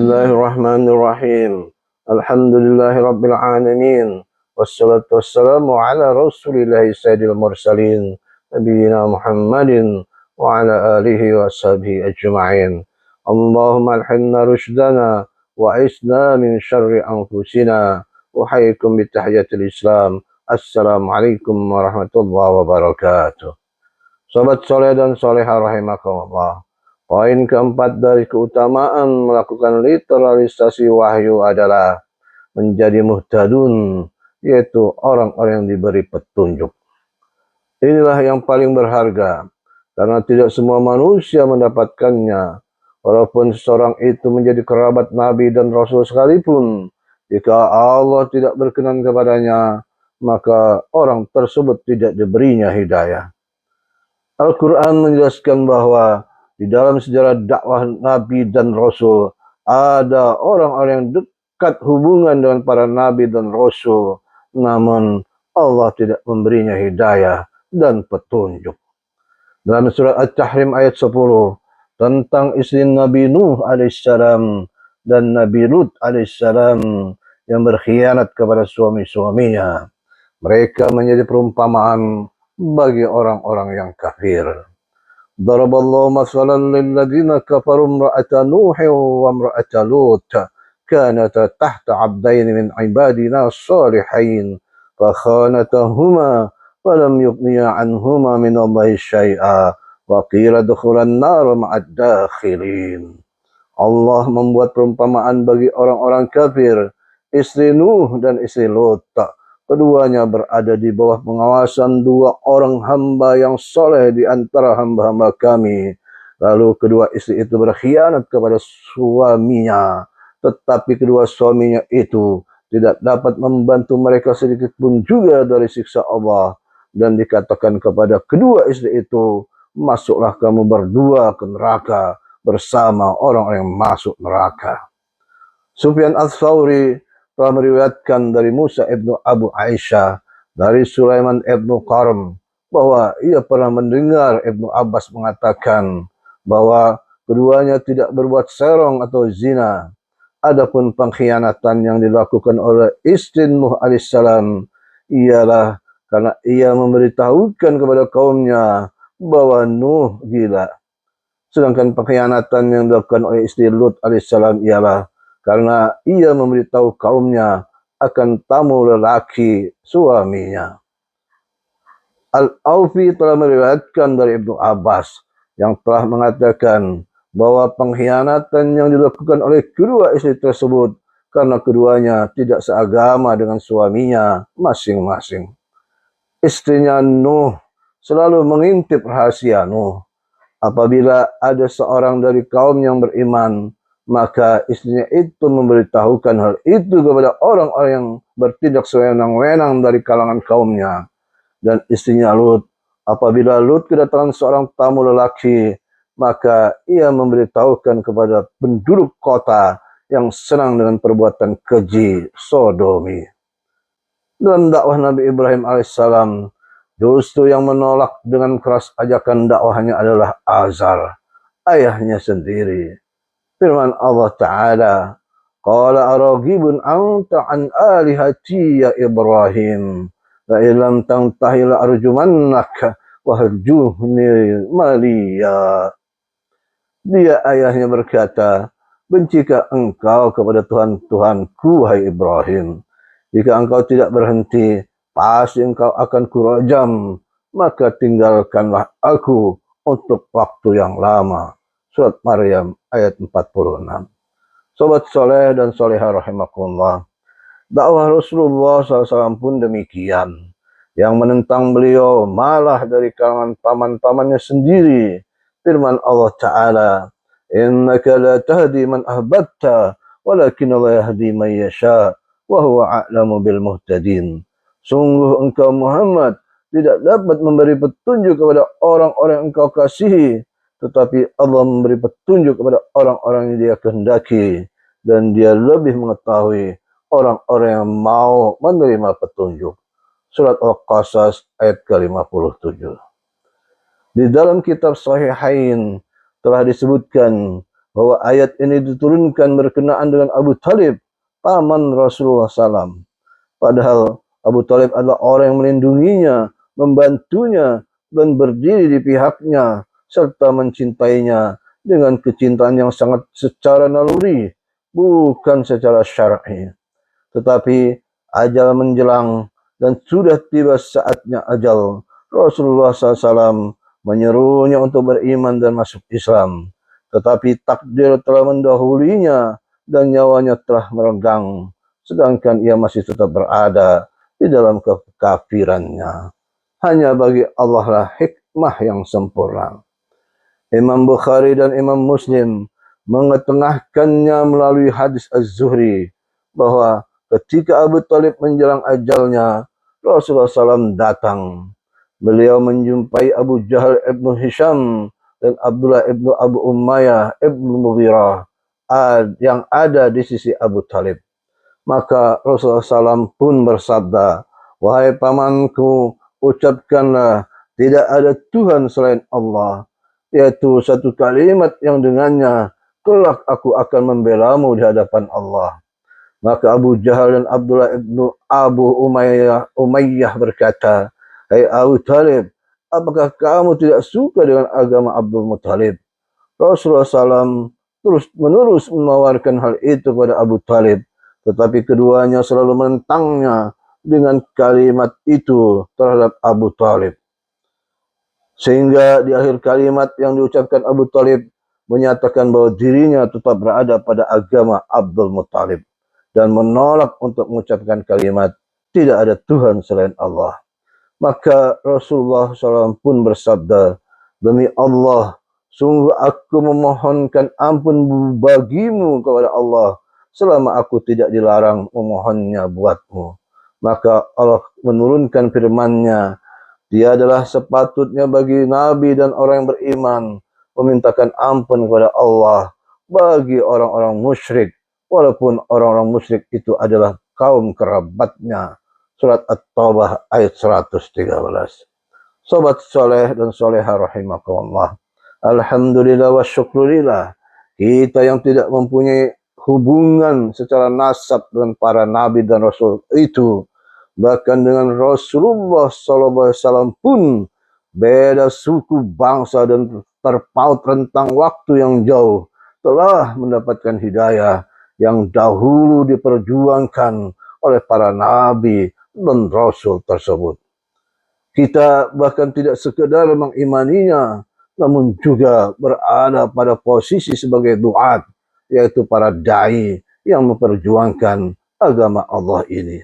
Bismillahirrahmanirrahim. Alhamdulillahirabbil alamin. Wassalatu wassalamu ala Rasulillahi sayyidil mursalin nabiyina Muhammadin wa ala alihi wa sahbihi ajma'in. Allahumma alhimna rushdana wa isna min syarri anfusina wa hayyikum bi tahiyatil Islam. Assalamualaikum warahmatullahi wabarakatuh. Sobat soleh dan solehah rahimakumullah. Poin keempat dari keutamaan melakukan literalisasi wahyu adalah menjadi muhtadun, yaitu orang-orang yang diberi petunjuk. Inilah yang paling berharga, karena tidak semua manusia mendapatkannya. Walaupun seseorang itu menjadi kerabat Nabi dan Rasul sekalipun, jika Allah tidak berkenan kepadanya, maka orang tersebut tidak diberinya hidayah. Al-Quran menjelaskan bahwa di dalam sejarah dakwah Nabi dan Rasul, ada orang-orang yang dekat hubungan dengan para Nabi dan Rasul, namun Allah tidak memberinya hidayah dan petunjuk. Dalam surat At-Tahrim ayat 10, tentang istri Nabi Nuh alaihissalam dan Nabi Lut alaihissalam yang berkhianat kepada suami-suaminya. Mereka menjadi perumpamaan bagi orang-orang yang kafir. Daraballahu masalan lilladzina kafaru imra'ata Nuhin wa imra'ata Lut kanata tahta 'abdayn min 'ibadina as-salihin fakhanatahuma wa lam yughniya 'anhuma min Allahi syai'a wa qila dukhulan nar ma'ad dakhilin. Allah membuat perumpamaan bagi orang-orang kafir, istri Nuh dan istri Lut. Keduanya berada di bawah pengawasan dua orang hamba yang soleh di antara hamba-hamba kami. Lalu kedua istri itu berkhianat kepada suaminya, tetapi kedua suaminya itu tidak dapat membantu mereka sedikit pun juga dari siksa Allah. Dan dikatakan kepada kedua istri itu, masuklah kamu berdua ke neraka bersama orang-orang yang masuk neraka. Sufyan Ats-Tsauri telah meriwayatkan dari Musa ibnu Abu Aisyah dari Sulaiman ibnu Qarm bahwa ia pernah mendengar Ibnu Abbas mengatakan bahwa keduanya tidak berbuat serong atau zina. Adapun pengkhianatan yang dilakukan oleh istri Nuh alaihissalam ialah karena ia memberitahukan kepada kaumnya bahwa Nuh gila. Sedangkan pengkhianatan yang dilakukan oleh istri Lut alaihissalam ialah karena ia memberitahu kaumnya akan tamu lelaki suaminya. Al-Aufi telah meriwayatkan dari Ibnu Abbas yang telah mengatakan bahwa pengkhianatan yang dilakukan oleh kedua istri tersebut karena keduanya tidak seagama dengan suaminya masing-masing. Istrinya Nuh selalu mengintip rahasia Nuh. Apabila ada seorang dari kaum yang beriman, maka istrinya itu memberitahukan hal itu kepada orang-orang yang bertindak sewenang-wenang dari kalangan kaumnya. Dan istrinya Lut, apabila Lut kedatangan seorang tamu lelaki, maka ia memberitahukan kepada penduduk kota yang senang dengan perbuatan keji sodomi. Dalam dakwah Nabi Ibrahim alaihissalam, justru yang menolak dengan keras ajakan dakwahnya adalah Azar, ayahnya sendiri. Firman Allah Ta'ala, Qala araghibun anta an alihati ya Ibrahim, la ilam tantahi la arjumannaka wahjuhni maliya. Dia ayahnya berkata, bencikah engkau kepada Tuhan-Tuhanku, hai Ibrahim? Jika engkau tidak berhenti, pasti engkau akan kurajam, maka tinggalkanlah aku untuk waktu yang lama. Surat Maryam ayat 46. Sobat soleh dan solehah rahimakumullah, dakwah Rasulullah SAW pun demikian. Yang menentang beliau malah dari kalangan paman-pamannya sendiri. Firman Allah Ta'ala, Innaka la tahdi man ahbabta, walakin Allah yahdi man yasha, wa huwa a'lamu bil muhtadin. Sungguh engkau Muhammad tidak dapat memberi petunjuk kepada orang-orang yang engkau kasihi, tetapi Allah memberi petunjuk kepada orang-orang yang dia kehendaki, dan dia lebih mengetahui orang-orang yang mau menerima petunjuk. Surat Al-Qasas ayat ke-57. Di dalam kitab Sahihain telah disebutkan bahwa ayat ini diturunkan berkenaan dengan Abu Talib, paman Rasulullah SAW. Padahal Abu Talib adalah orang yang melindunginya, membantunya, dan berdiri di pihaknya, serta mencintainya dengan kecintaan yang sangat secara naluri, bukan secara syar'i. Tetapi ajal menjelang dan sudah tiba saatnya ajal, Rasulullah SAW menyerunya untuk beriman dan masuk Islam. Tetapi takdir telah mendahulinya dan nyawanya telah meregang, sedangkan ia masih tetap berada di dalam kekafirannya. Hanya bagi Allah lah hikmah yang sempurna. Imam Bukhari dan Imam Muslim mengetengahkannya melalui hadis Az-Zuhri bahwa ketika Abu Talib menjelang ajalnya, Rasulullah SAW datang. Beliau menjumpai Abu Jahal ibnu Hisham dan Abdullah ibnu Abu Umayyah ibnu Mughirah yang ada di sisi Abu Talib. Maka Rasulullah SAW pun bersabda, "Wahai pamanku, ucapkanlah tidak ada Tuhan selain Allah, yaitu satu kalimat yang dengannya kelak aku akan membelamu di hadapan Allah." Maka Abu Jahal dan Abdullah ibnu Abu Umayyah berkata, "Hai Abu Talib, apakah kamu tidak suka dengan agama Abdul Muttalib?" Rasulullah SAW terus-menerus menawarkan hal itu pada Abu Talib, tetapi keduanya selalu menentangnya dengan kalimat itu terhadap Abu Talib. Sehingga di akhir kalimat yang diucapkan Abu Talib menyatakan bahwa dirinya tetap berada pada agama Abdul Muttalib dan menolak untuk mengucapkan kalimat tidak ada Tuhan selain Allah. Maka Rasulullah SAW pun bersabda, "Demi Allah, sungguh aku memohonkan ampun bagimu kepada Allah selama aku tidak dilarang memohonnya buatmu." Maka Allah menurunkan firman-Nya, "Tiadalah sepatutnya bagi Nabi dan orang yang beriman memintakan ampun kepada Allah bagi orang-orang musyrik, walaupun orang-orang musyrik itu adalah kaum kerabatnya." Surat At-Taubah ayat 113. Sobat soleh dan soleha rahimakumullah. Alhamdulillah wa syukurillah, kita yang tidak mempunyai hubungan secara nasab dengan para nabi dan rasul itu, bahkan dengan Rasulullah SAW pun beda suku, bangsa, dan terpaut rentang waktu yang jauh, telah mendapatkan hidayah yang dahulu diperjuangkan oleh para nabi dan rasul tersebut. Kita bahkan tidak sekedar mengimaninya, namun juga berada pada posisi sebagai duat, yaitu para dai yang memperjuangkan agama Allah ini.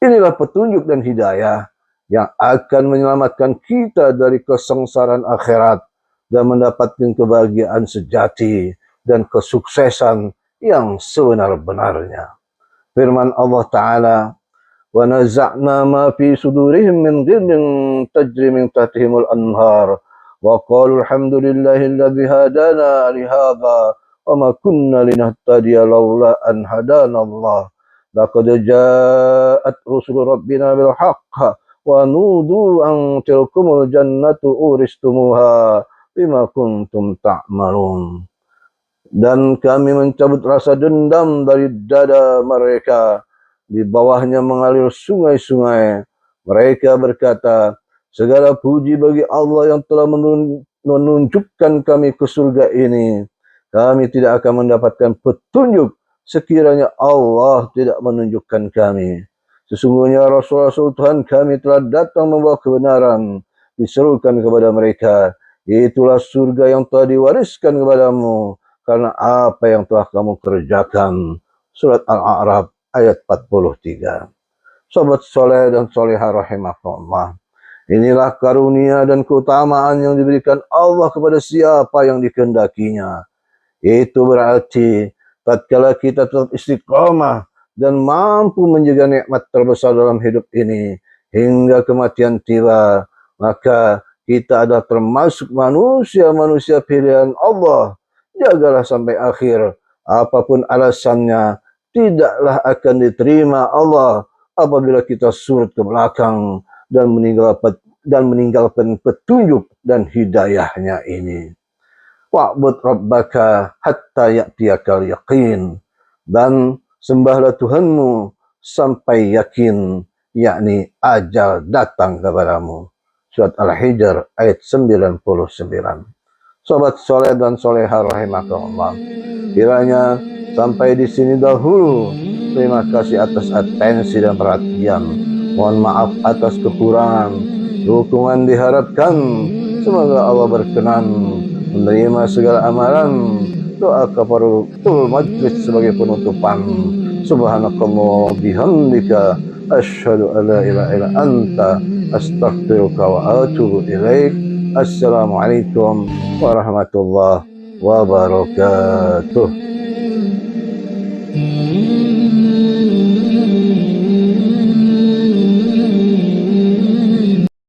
Inilah petunjuk dan hidayah yang akan menyelamatkan kita dari kesengsaraan akhirat dan mendapatkan kebahagiaan sejati dan kesuksesan yang sebenar-benarnya. Firman Allah Ta'ala, "وَنَزَعْنَا مَا فِي صُدُورِهِمْ مِنْ غِلٍّ تَجْرِي مِنْ تَحْتِهِمُ الْأَنْهَارُ وَقَالُوا الْحَمْدُ لِلَّهِ الَّذِي هَدَانَا لِهَذَا وَمَا كُنَّا لِنَهْتَدِيَ لَوْلَا أَنْ هَدَانَا اللَّهُ لَقَدْ جَاءَتْ رُسُلُ رَبِّنَا بِالْحَقِّ وَنُودُوا أَنْ تِلْكُمُ الْجَنَّةُ أُورِثْتُمُوهَا بِمَا كُنْتُمْ تَعْمَلُونَ." Dan kami mencabut rasa dendam dari dada mereka. Di bawahnya mengalir sungai-sungai. Mereka berkata, "Segala puji bagi Allah yang telah menunjukkan kami ke surga ini. Kami tidak akan mendapatkan petunjuk sekiranya Allah tidak menunjukkan kami. Sesungguhnya Rasul-Rasul Tuhan kami telah datang membawa kebenaran." Diserukan kepada mereka, "Itulah surga yang telah diwariskan kepadamu karena apa yang telah kamu kerjakan." Surat Al-A'raf ayat 43. Sobat soleh dan soleha rahimakumullah, inilah karunia dan keutamaan yang diberikan Allah kepada siapa yang dikehendakinya. Itu berarti tatkala kita tetap istiqamah dan mampu menjaga nikmat terbesar dalam hidup ini hingga kematian tiba, maka kita adalah termasuk manusia-manusia pilihan Allah. Jagalah sampai akhir, apapun alasannya, tidaklah akan diterima Allah apabila kita surut ke belakang dan meninggalkan petunjuk dan hidayahnya ini. wa'bud rabbaka hatta ya'tiyakal yaqin, dan sembahlah Tuhanmu sampai yakin, yakni ajal datang kepadamu. Surat Al-Hijr ayat 99. Sobat soleh dan soleha rahimakumullah, kiranya sampai di sini dahulu. Terima kasih atas atensi dan perhatian. Mohon maaf atas kekurangan. Dukungan diharapkan. Semoga Allah berkenan menerima segala amalan. Doa kafaratul majlis sebagai penutupan. Subhanakallah bihamdika asyhadu an la ilaha illa anta astaghfiruka wa atubu ilaik. Assalamualaikum warahmatullahi wabarakatuh.